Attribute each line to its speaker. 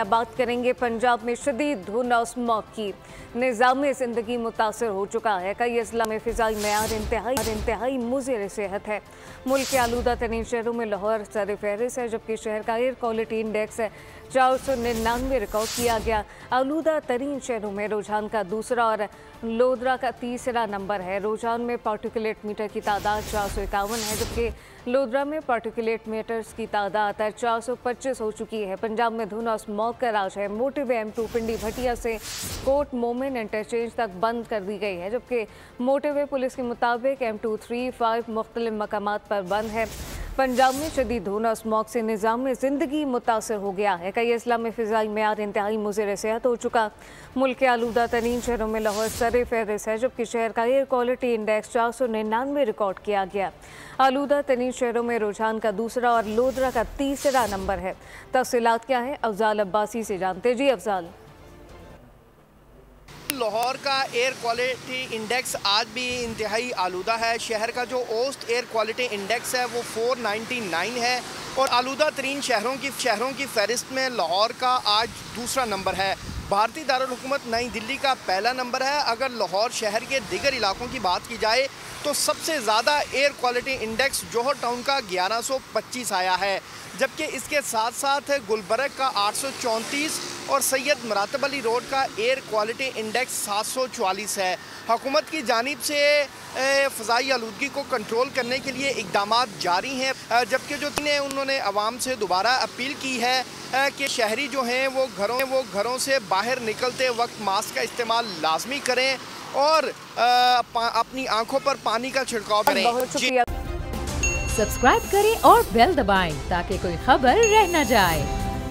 Speaker 1: बात करेंगे पंजाब में शदीद धुंध और स्मॉग की। निज़ाम ज़िंदगी मुतासर हो चुका है। कई अजला में फ़िज़ाई मेयार इंतहाई मुज़र सेहत है। मुल्क के आलूदा तरीन शहरों में लाहौर सर फहरिस्त है, जबकि शहर का एयर क्वालिटी इंडेक्स है 499 रिकॉर्ड किया गया। आलूदा तरीन शहरों में रुझान का दूसरा और लोधरा का तीसरा नंबर है। रुझान में पार्टिकुलेट मीटर की तादाद 451 है, जबकि लोधरा में पार्टिकुलेट मीटर्स की तादाद 425 हो चुकी है। पंजाब में धुंध और स्मॉग का राज है। मोटिव M2 पिंडी भटिया से कोट मोमिन इंटरचेंज तक बंद कर दी गई है, जबकि मोटिव पुलिस के मुताबिक M2 3-5 मुख्तलिफ मकामात पर बंद है। पंजाब में शदीद धुंध और स्मॉग से निज़ाम ज़िंदगी मुतासर हो गया है। कई अजला में फ़िज़ाई मेयार इंतहाई मुज़र सेहत हो चुका। मुल्क के आलूदा तरीन शहरों में लाहौर सर फहरिस्त है, जबकि शहर का एयर क्वालिटी इंडेक्स 499 रिकॉर्ड किया गया। आलूदा तरीन शहरों में रुझान का दूसरा और लोधरा का तीसरा नंबर है। तफसीलात क्या है, अफजाल अब्बासी से जानते। जी अफजाल।
Speaker 2: लाहौर का एयर क्वालिटी इंडेक्स आज भी इंतहाई आलूदा है। शहर का जो औसत एयर क्वालिटी इंडेक्स है वो 499 है और आलूदा तरीन शहरों की फहरिस्त में लाहौर का आज दूसरा नंबर है। भारतीय दारुल हुकूमत नई दिल्ली का पहला नंबर है। अगर लाहौर शहर के दीगर इलाकों की बात की जाए तो सबसे ज़्यादा एयर क्वालिटी इंडेक्स जौहर टाउन का 1125 आया है, जबकि इसके साथ साथ गुलबर्ग का 834 और सैयद मरातब अली रोड का एयर क्वालिटी इंडेक्स 744 है। हुकूमत की जानिब से फ़ज़ाई आलूदगी को कंट्रोल करने के लिए इक़दाम जारी हैं, जबकि जो उन्होंने आवाम से दोबारा अपील की है कि शहरी जो हैं वो घरों से बाहर निकलते वक्त मास्क का इस्तेमाल लाजमी करें और अपनी आंखों पर पानी का छिड़काव करें।
Speaker 3: सब्सक्राइब करें और बेल दबाएं ताकि कोई खबर रह न जाए।